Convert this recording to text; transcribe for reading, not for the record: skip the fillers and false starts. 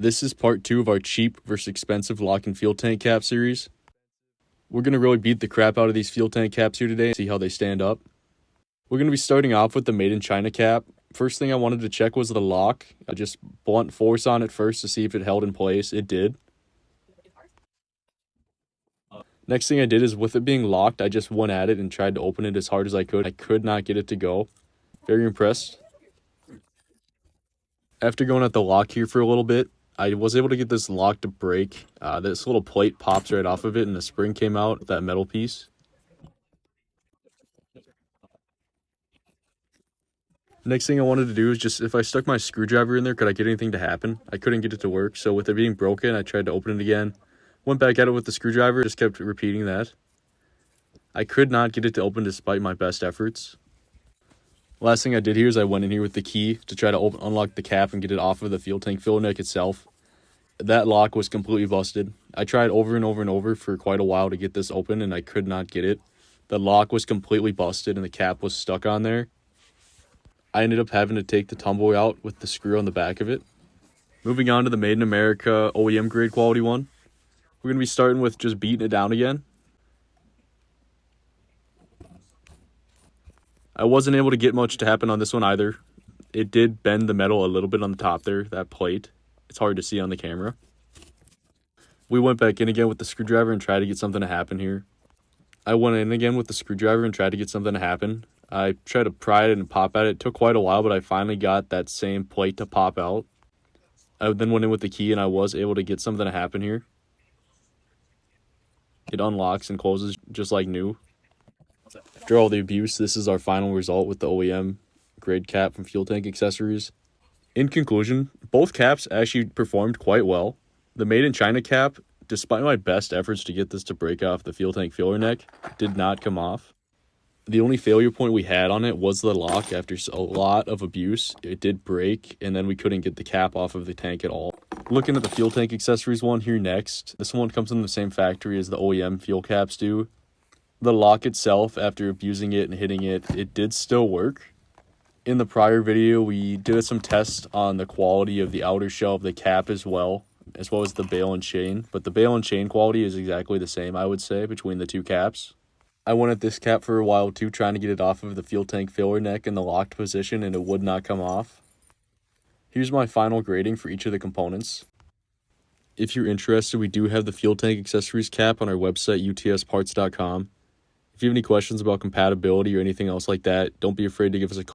This is part 2 of our cheap versus expensive lock and fuel tank cap series. We're going to really beat the crap out of these fuel tank caps here today and see how they stand up. We're going to be starting off with the made in China cap. First thing I wanted to check was the lock. I just blunt force on it first to see if it held in place. It did. Next thing I did is with it being locked, I just went at it and tried to open it as hard as I could. I could not get it to go. Very impressed. After going at the lock here for a little bit, I was able to get this lock to break. This little plate pops right off of it and the spring came out, that metal piece. Next thing I wanted to do is just, if I stuck my screwdriver in there, could I get anything to happen? I couldn't get it to work, so with it being broken, I tried to open it again. Went back at it with the screwdriver, just kept repeating that. I could not get it to open despite my best efforts. Last thing I did here is I went in here with the key to try to unlock the cap and get it off of the fuel tank filler neck itself. That lock was completely busted. I tried over and over and over for quite a while to get this open and I could not get it. The lock was completely busted and the cap was stuck on there. I ended up having to take the tumble out with the screw on the back of it. Moving on to the Made in America OEM grade quality one. We're going to be starting with just beating it down again. I wasn't able to get much to happen on this one either. It did bend the metal a little bit on the top there, that plate. It's hard to see on the camera. We went back in again with the screwdriver and tried to get something to happen here. I went in again with the screwdriver and tried to get something to happen. I tried to pry it and pop at it. It took quite a while, but I finally got that same plate to pop out. I then went in with the key and I was able to get something to happen here. It unlocks and closes just like new. After all the abuse, this is our final result with the OEM grade cap from Fuel Tank Accessories. In conclusion, both caps actually performed quite well. The Made in China cap, despite my best efforts to get this to break off the fuel tank filler neck, did not come off. The only failure point we had on it was the lock. After a lot of abuse, it did break, and then we couldn't get the cap off of the tank at all. Looking at the Fuel Tank Accessories one here next, this one comes in the same factory as the OEM fuel caps do. The lock itself, after abusing it and hitting it, it did still work. In the prior video, we did some tests on the quality of the outer shell of the cap as well as the bail and chain. But the bail and chain quality is exactly the same, I would say, between the two caps. I went at this cap for a while too, trying to get it off of the fuel tank filler neck in the locked position, and it would not come off. Here's my final grading for each of the components. If you're interested, we do have the Fuel Tank Accessories cap on our website, utsparts.com. If you have any questions about compatibility or anything else like that, don't be afraid to give us a call.